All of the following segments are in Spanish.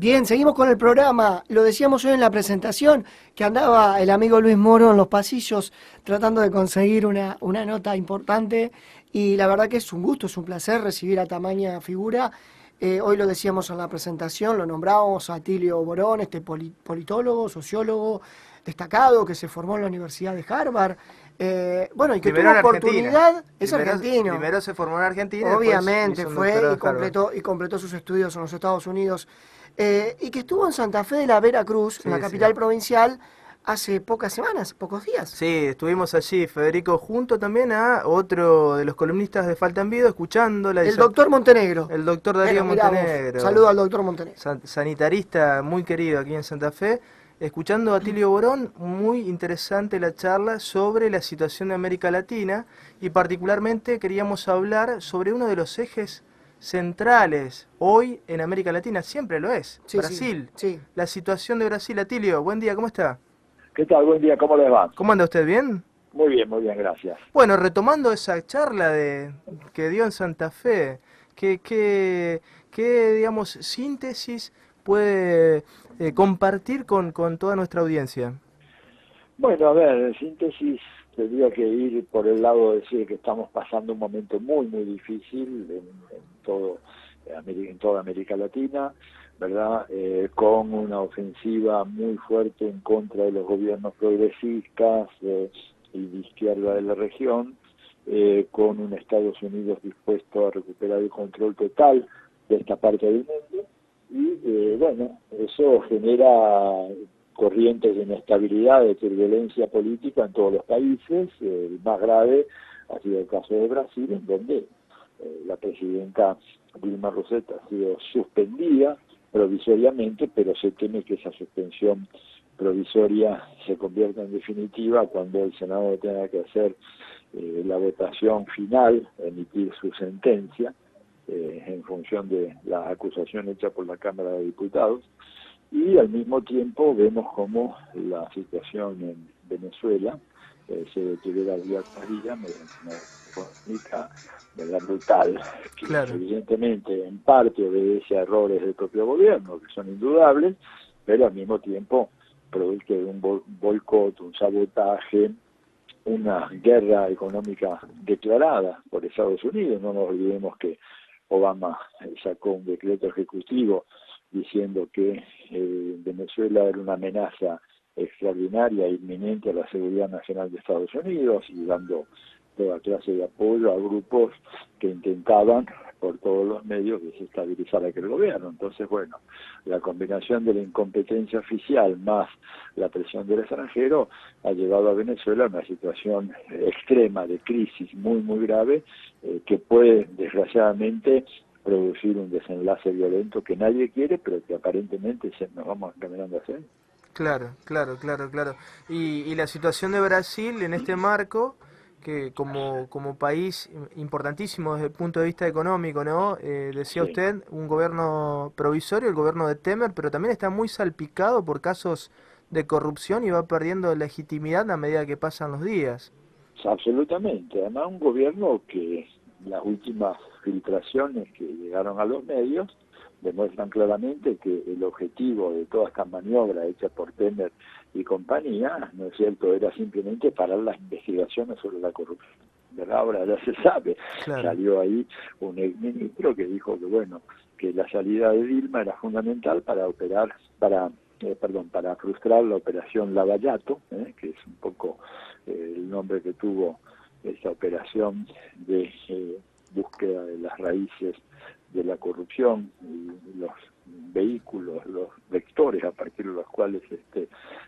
Bien, seguimos con el programa. Lo decíamos hoy en la presentación, que andaba el amigo Luis Moro en los pasillos tratando de conseguir una nota importante y la verdad que es un gusto, es un placer recibir a tamaña figura. Hoy lo decíamos en la presentación, lo nombrábamos a Atilio Borón, este politólogo, sociólogo destacado que se formó en la Universidad de Harvard. Bueno, y que Primero tuvo en Argentina. oportunidad, es Primero, argentino. primero se formó en Argentina y después Obviamente hizo un fue doctorado en Harvard. y completó sus estudios en los Estados Unidos. Y que estuvo en Santa Fe de la Veracruz, en la Sí, sí. capital provincial, hace pocas semanas, pocos días. Sí, estuvimos allí, Federico, junto también a otro de los columnistas de Falta en Vido, escuchando la El doctor Montenegro. el doctor Bueno, Darío mirá vos, Montenegro, saludo al doctor Montenegro. sanitarista muy querido aquí en Santa Fe, escuchando a Atilio Borón, muy interesante la charla sobre la situación de América Latina y particularmente queríamos hablar sobre uno de los ejes centrales hoy en América Latina, siempre lo es, Sí, sí, Brasil. sí. La situación de Brasil. Atilio, buen día, ¿cómo está? ¿Qué tal? Buen día, ¿cómo les va? ¿Cómo anda usted? ¿Bien? Muy bien, gracias. Bueno, retomando esa charla que dio en Santa Fe, ¿qué, digamos, síntesis puede compartir con toda nuestra audiencia? Bueno, a ver, en síntesis, tendría que ir por el lado de decir que estamos pasando un momento muy difícil en toda América Latina, ¿verdad? Con una ofensiva muy fuerte en contra de los gobiernos progresistas y de izquierda de la región, con un Estados Unidos dispuesto a recuperar el control total de esta parte del mundo. Y bueno, eso genera corrientes de inestabilidad, de turbulencia política en todos los países. El más grave ha sido el caso de Brasil, en donde la presidenta Dilma Rousseff ha sido suspendida provisoriamente, pero se teme que esa suspensión provisoria se convierta en definitiva cuando el Senado tenga que hacer la votación final, emitir su sentencia en función de la acusación hecha por la Cámara de Diputados. Y al mismo tiempo vemos cómo la situación en Venezuela se deteriora día tras día mediante una económica brutal, que Claro, evidentemente en parte obedece a errores del propio gobierno, que son indudables, pero al mismo tiempo producto de un boicot, un sabotaje, una guerra económica declarada por Estados Unidos. No nos olvidemos que Obama sacó un decreto ejecutivo diciendo que Venezuela era una amenaza extraordinaria e inminente a la seguridad nacional de Estados Unidos y dando toda clase de apoyo a grupos que intentaban por todos los medios desestabilizar aquel gobierno. Entonces, bueno, la combinación de la incompetencia oficial más la presión del extranjero ha llevado a Venezuela a una situación extrema de crisis muy grave que puede, desgraciadamente, producir un desenlace violento que nadie quiere, pero que aparentemente nos vamos encaminando a hacer. claro. Y la situación de Brasil en este marco, que como país importantísimo desde el punto de vista económico, ¿no? Decía Sí. usted, un gobierno provisorio, el gobierno de Temer, pero también está muy salpicado por casos de corrupción y va perdiendo legitimidad a medida que pasan los días. Absolutamente. Además, un gobierno que las últimas filtraciones que llegaron a los medios demuestran claramente que el objetivo de toda esta maniobra hecha por Temer y compañía, ¿no es cierto?, era simplemente parar las investigaciones sobre la corrupción. ¿Verdad? Ahora ya se sabe, Claro, salió ahí un exministro que dijo que bueno, que la salida de Dilma era fundamental para operar, para frustrar la operación Lavallato, que es un poco el nombre que tuvo esta operación de búsqueda de las raíces de la corrupción y los vehículos, los vectores a partir de los cuales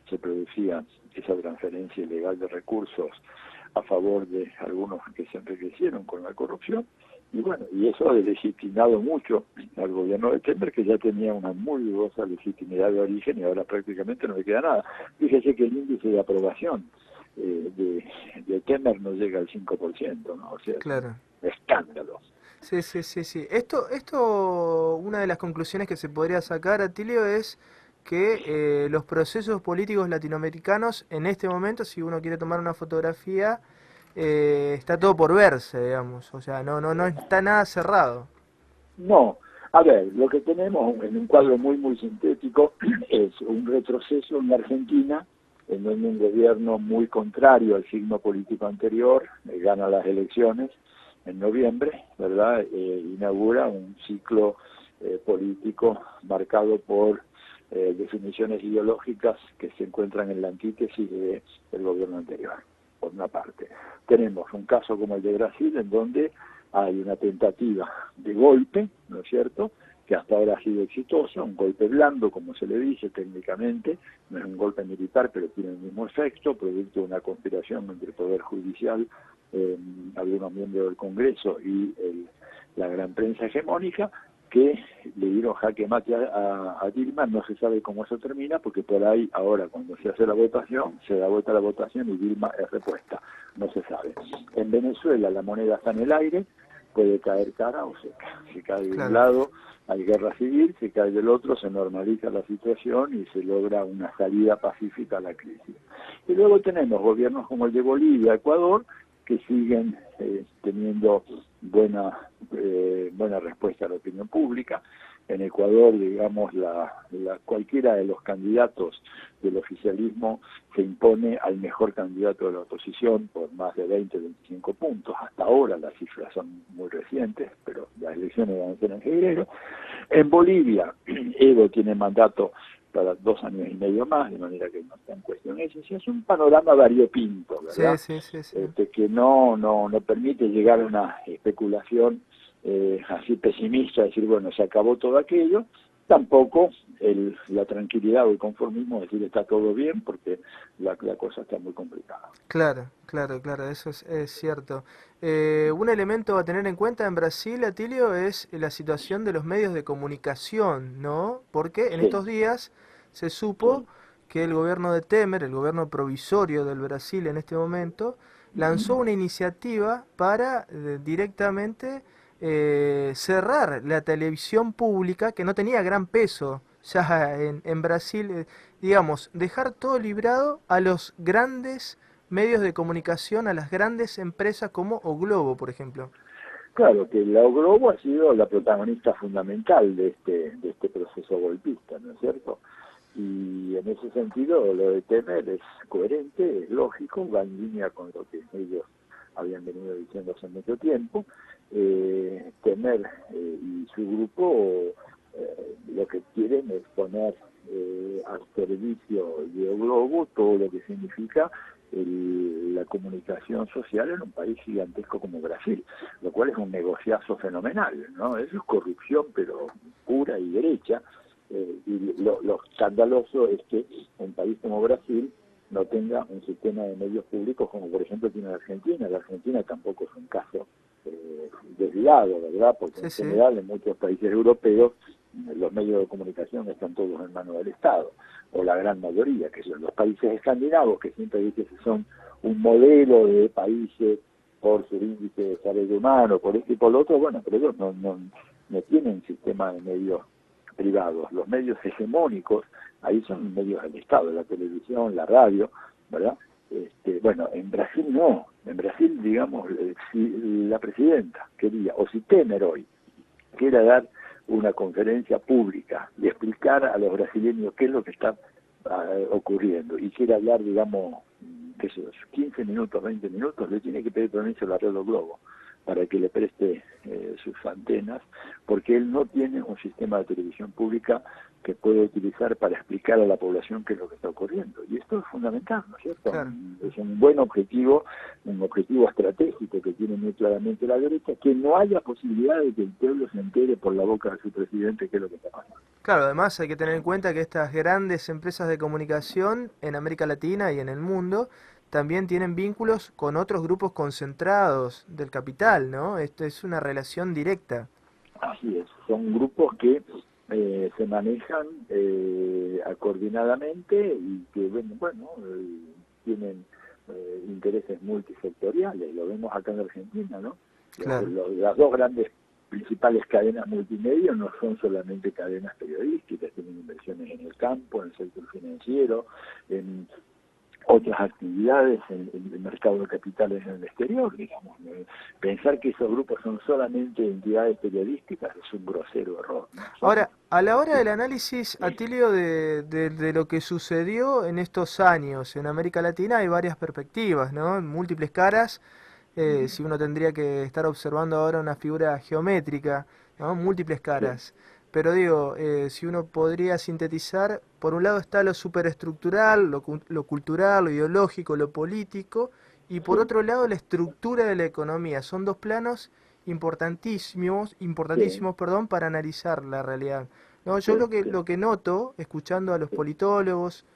se producía esa transferencia ilegal de recursos a favor de algunos que se enriquecieron con la corrupción. Y bueno, y eso ha deslegitimado mucho al gobierno de Temer, que ya tenía una muy dudosa legitimidad de origen y ahora prácticamente no le queda nada. Fíjese que el índice de aprobación de Temer no llega al 5%, ¿no? O sea, es un claro. escándalo. Sí. Una de las conclusiones que se podría sacar, Atilio, es que los procesos políticos latinoamericanos en este momento, si uno quiere tomar una fotografía, está todo por verse, digamos. O sea, no está nada cerrado. No, A ver, lo que tenemos en un cuadro muy sintético es un retroceso en Argentina, en donde un gobierno muy contrario al signo político anterior gana las elecciones en noviembre, ¿verdad? Inaugura un ciclo político marcado por definiciones ideológicas que se encuentran en la antítesis del gobierno anterior, por una parte. Tenemos un caso como el de Brasil, en donde hay una tentativa de golpe, ¿no es cierto?, que hasta ahora ha sido exitosa, un golpe blando, como se le dice técnicamente, no es un golpe militar, pero tiene el mismo efecto, producto de una conspiración entre el Poder Judicial, algunos miembros del Congreso y la gran prensa hegemónica, que le dieron jaque mate a Dilma. No se sabe cómo eso termina, porque por ahí ahora cuando se hace la votación, se da vuelta la votación y Dilma es repuesta, no se sabe. En Venezuela la moneda está en el aire, puede caer cara o seca. Si cae de un lado hay guerra civil, si cae del otro se normaliza la situación y se logra una salida pacífica a la crisis. Y luego tenemos gobiernos como el de Bolivia, Ecuador, que siguen teniendo buena respuesta a la opinión pública. En Ecuador, digamos, cualquiera de los candidatos del oficialismo se impone al mejor candidato de la oposición por más de 20-25 puntos. Hasta ahora las cifras son muy recientes, pero las elecciones van a ser en febrero. En Bolivia, Evo tiene mandato para 2 años y medio más, de manera que no está en cuestión eso. Es un panorama variopinto, ¿verdad? Sí. Que no permite llegar a una especulación así pesimista, decir, bueno, se acabó todo aquello. Tampoco la tranquilidad o el conformismo, decir está todo bien, porque la cosa está muy complicada. Claro, eso es cierto. Un elemento a tener en cuenta en Brasil, Atilio, es la situación de los medios de comunicación, ¿no? Porque en estos días se supo que el gobierno de Temer, el gobierno provisorio del Brasil en este momento, lanzó una iniciativa para directamente cerrar la televisión pública, que no tenía gran peso ya en Brasil, digamos, dejar todo librado a los grandes medios de comunicación, a las grandes empresas como O Globo, por ejemplo. Claro, que la O Globo ha sido la protagonista fundamental de este proceso golpista, ¿no es cierto? Y en ese sentido lo de Temer es coherente, es lógico, va en línea con lo que ellos habían venido diciendo hace mucho tiempo. Temer y su grupo lo que quieren es poner al servicio de O Globo todo lo que significa la comunicación social en un país gigantesco como Brasil, lo cual es un negociazo fenomenal, ¿no? Eso es corrupción, pero pura y derecha. Y lo escandaloso es que un país como Brasil no tenga un sistema de medios públicos como por ejemplo tiene la Argentina. La Argentina tampoco es un caso desviado, ¿verdad? Porque en general en muchos países europeos los medios de comunicación están todos en manos del Estado, o la gran mayoría, que son los países escandinavos, que siempre dicen que son un modelo de países por su índice de desarrollo humano, por este y por lo otro. Bueno, pero ellos no tienen sistema de medios privados. Los medios hegemónicos ahí son medios del Estado, la televisión, la radio, ¿verdad? Bueno, en Brasil no. En Brasil, digamos, si la presidenta quería, o si Temer hoy quiera dar una conferencia pública y explicar a los brasileños qué es lo que está ocurriendo y quiere hablar, digamos, que esos 15 minutos, 20 minutos, le tiene que pedir permiso a la Red Globo para que le preste sus antenas, porque él no tiene un sistema de televisión pública que pueda utilizar para explicar a la población qué es lo que está ocurriendo. Y esto es fundamental, ¿no es cierto? Claro. Es un buen objetivo, un objetivo estratégico que tiene muy claramente la derecha, que no haya posibilidad de que el pueblo se entere por la boca de su presidente qué es lo que está pasando. Claro, además hay que tener en cuenta que estas grandes empresas de comunicación en América Latina y en el mundo también tienen vínculos con otros grupos concentrados del capital, ¿no? Esto es una relación directa. Así es, son grupos que se manejan coordinadamente y que, tienen intereses multisectoriales. Lo vemos acá en Argentina, ¿no? Claro. Las dos grandes principales cadenas multimedia no son solamente cadenas periodísticas, tienen inversiones en el campo, en el sector financiero, en otras actividades en el mercado de capitales en el exterior, digamos. Pensar que esos grupos son solamente entidades periodísticas es un grosero error, ¿no? Ahora, a la hora del análisis, Atilio, de lo que sucedió en estos años en América Latina, hay varias perspectivas, ¿no? Múltiples caras. Si uno tendría que estar observando ahora una figura geométrica, ¿no? Múltiples caras. Pero digo, si uno podría sintetizar, por un lado está lo superestructural, lo cultural, lo ideológico, lo político, y por otro lado la estructura de la economía. Son dos planos importantísimos, perdón, para analizar la realidad. No, yo lo que noto, escuchando a los politólogos,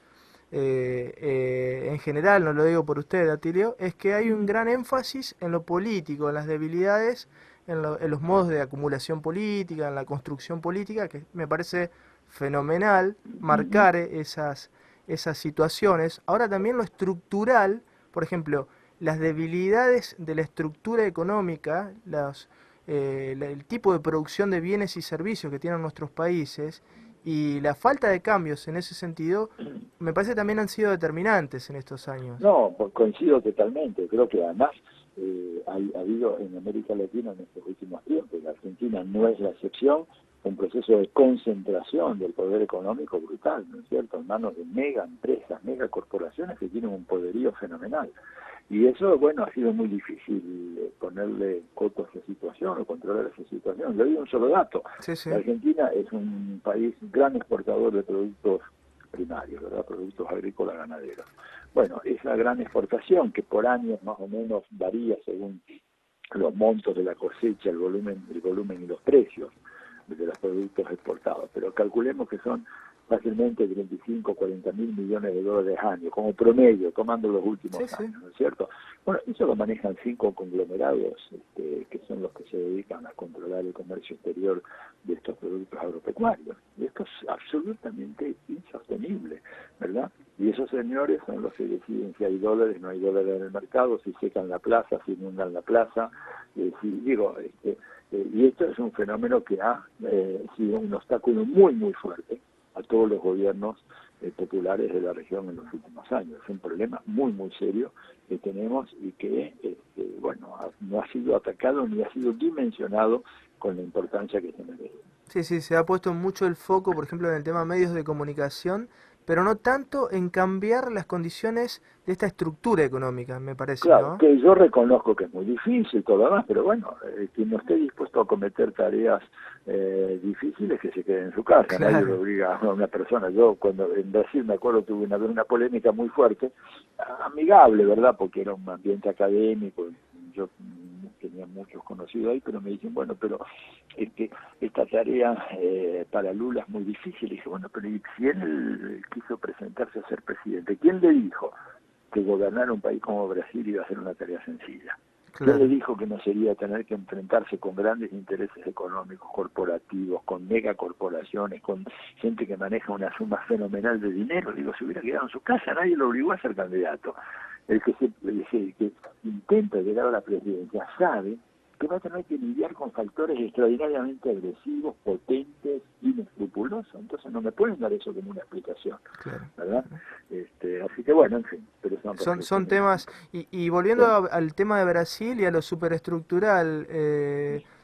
en general, no lo digo por usted, Atilio, es que hay un gran énfasis en lo político, en las debilidades, en los modos de acumulación política, en la construcción política, que me parece fenomenal marcar esas situaciones. Ahora también lo estructural, por ejemplo, las debilidades de la estructura económica, el tipo de producción de bienes y servicios que tienen nuestros países, y la falta de cambios en ese sentido, me parece también han sido determinantes en estos años. No, coincido totalmente. Creo que además ha habido en América Latina en estos últimos tiempos, la Argentina no es la excepción, un proceso de concentración del poder económico brutal, ¿no es cierto?, en manos de mega empresas, mega corporaciones que tienen un poderío fenomenal. Y eso, bueno, ha sido muy difícil ponerle coto a esa situación o controlar esa situación. Le doy un solo dato. Sí, sí. La Argentina es un país gran exportador de productos primarios, ¿verdad?, productos agrícolas ganaderos. Bueno, esa gran exportación que por años más o menos varía según los montos de la cosecha, el volumen y los precios de los productos exportados, pero calculemos que son fácilmente 35 o 40 mil millones de dólares año, como promedio, tomando los últimos años, ¿no es cierto? Bueno, eso lo manejan 5 conglomerados que son los que se dedican a controlar el comercio exterior de estos productos agropecuarios. Y esto es absolutamente insostenible, ¿verdad? Y esos señores son los que deciden si hay dólares, no hay dólares en el mercado, si secan la plaza, si inundan la plaza, y esto es un fenómeno que ha sido un obstáculo muy, muy fuerte a todos los gobiernos populares de la región en los últimos años. Es un problema muy, muy serio que tenemos y que, no ha sido atacado ni ha sido dimensionado con la importancia que se merece. Sí, sí, se ha puesto mucho el foco, por ejemplo, en el tema medios de comunicación, pero no tanto en cambiar las condiciones de esta estructura económica, me parece, claro, ¿no? Que yo reconozco que es muy difícil todo lo demás, pero bueno, quien no esté dispuesto a cometer tareas difíciles, que se quede en su casa. Claro. Nadie lo obliga a una persona. Yo cuando en Brasil, me acuerdo, tuve una polémica muy fuerte, amigable, ¿verdad?, porque era un ambiente académico, yo tenía muchos conocidos ahí, pero me dicen, bueno, pero esta tarea para Lula es muy difícil. Y dije, bueno, pero si él quiso presentarse a ser presidente, ¿quién le dijo que gobernar un país como Brasil iba a ser una tarea sencilla? Claro. ¿Quién le dijo que no sería tener que enfrentarse con grandes intereses económicos, corporativos, con megacorporaciones, con gente que maneja una suma fenomenal de dinero? Digo, si hubiera quedado en su casa, nadie lo obligó a ser candidato. El que intenta llegar a la presidencia sabe que va a tener que lidiar con factores extraordinariamente agresivos, potentes, inescrupulosos. Entonces no me pueden dar eso como una explicación, claro, ¿verdad? Así que bueno, en fin. Pero son temas, y volviendo al tema de Brasil y a lo superestructural,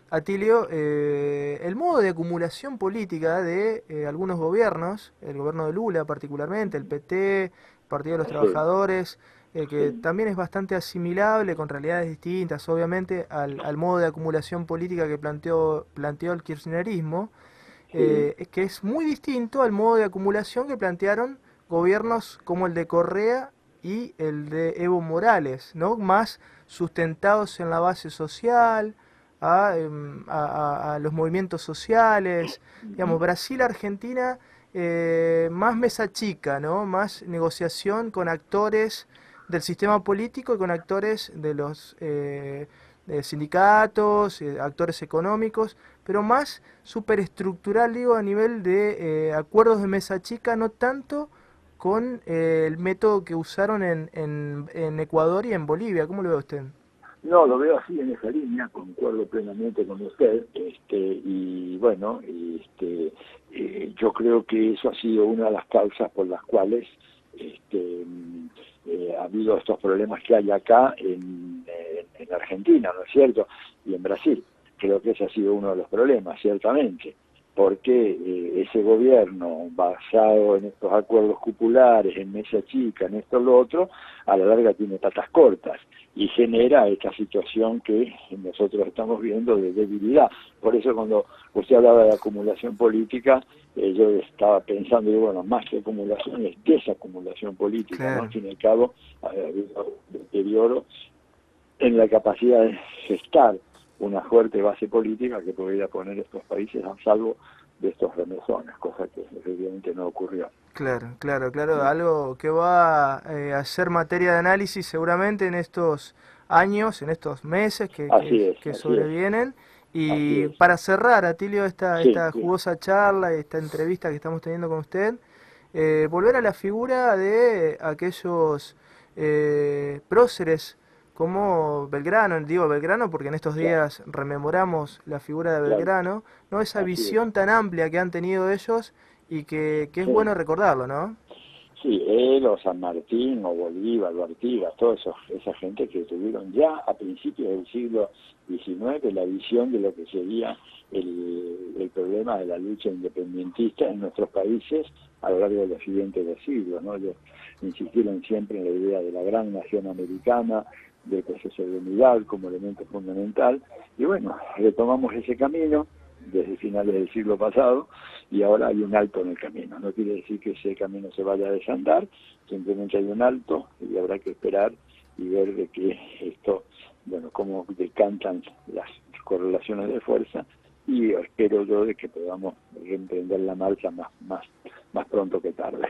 Atilio, el modo de acumulación política de algunos gobiernos, el gobierno de Lula particularmente, el PT, Partido de los Trabajadores, que también es bastante asimilable, con realidades distintas, obviamente, al modo de acumulación política que planteó el kirchnerismo, que es muy distinto al modo de acumulación que plantearon gobiernos como el de Correa y el de Evo Morales, ¿no?, más sustentados en la base social, a los movimientos sociales. Digamos, Brasil, Argentina, más mesa chica, ¿no?, más negociación con actores del sistema político y con actores de los sindicatos, actores económicos, pero más superestructural, digo, a nivel de acuerdos de mesa chica, no tanto con el método que usaron en Ecuador y en Bolivia. ¿Cómo lo ve usted? No, lo veo así, en esa línea, concuerdo plenamente con usted, y bueno, yo creo que eso ha sido una de las causas por las cuales ha habido estos problemas que hay acá en Argentina, ¿no es cierto? Y en Brasil. Creo que ese ha sido uno de los problemas, ciertamente, porque ese gobierno basado en estos acuerdos cupulares, en mesa chica, en esto lo otro, a la larga tiene patas cortas y genera esta situación que nosotros estamos viendo de debilidad. Por eso cuando usted hablaba de acumulación política, yo estaba pensando, y bueno, más que acumulación es desacumulación política, claro. ¿no? Al fin y al cabo, ha habido un deterioro en la capacidad de gestar una fuerte base política que pudiera poner estos países a salvo de estos remesones, cosa que evidentemente no ocurrió. Claro, claro, claro, algo que va a ser materia de análisis seguramente en estos años, en estos meses que sobrevienen. Y para cerrar, Atilio, esta jugosa charla, esta entrevista que estamos teniendo con usted, volver a la figura de aquellos próceres como Belgrano, digo Belgrano porque en estos días rememoramos la figura de Belgrano, ¿no? Esa visión tan amplia que han tenido ellos y que es bueno recordarlo, ¿no? Sí, él o San Martín o Bolívar o Artigas, toda esa gente que tuvieron ya a principios del siglo XIX la visión de lo que sería el problema de la lucha independentista en nuestros países a lo largo de los siguientes dos siglos, ¿no? Ellos insistieron siempre en la idea de la gran nación americana, del proceso de unidad como elemento fundamental, y bueno, retomamos ese camino desde finales del siglo pasado y ahora hay un alto en el camino. No quiere decir que ese camino se vaya a desandar, simplemente hay un alto y habrá que esperar y ver de que esto, bueno, cómo decantan las correlaciones de fuerza, y espero yo de que podamos reemprender la marcha más pronto que tarde.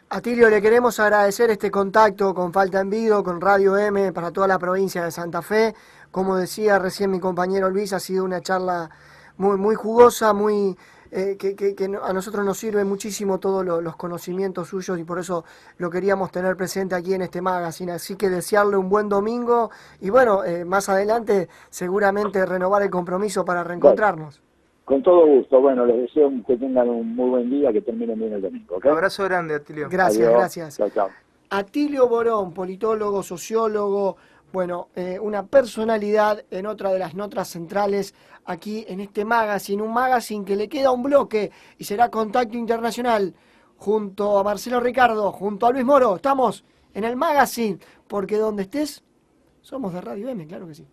Atilio, le queremos agradecer este contacto con Falta en Vido, con Radio M, para toda la provincia de Santa Fe. Como decía recién mi compañero Luis, ha sido una charla muy jugosa, que a nosotros nos sirve muchísimo todos los conocimientos suyos y por eso lo queríamos tener presente aquí en este magazine. Así que desearle un buen domingo y bueno, más adelante seguramente renovar el compromiso para reencontrarnos. Bueno, con todo gusto. Bueno, les deseo que tengan un muy buen día, que terminen bien el domingo. ¿Okay? Abrazo grande, Atilio. Gracias, Adiós. gracias. Chao, chao. Atilio Borón, politólogo, sociólogo, bueno, una personalidad en otra de las notas centrales aquí en este magazine, un magazine que le queda un bloque y será Contacto Internacional junto a Marcelo Ricardo, junto a Luis Moro. Estamos en el magazine, porque donde estés, somos de Radio M, claro que sí.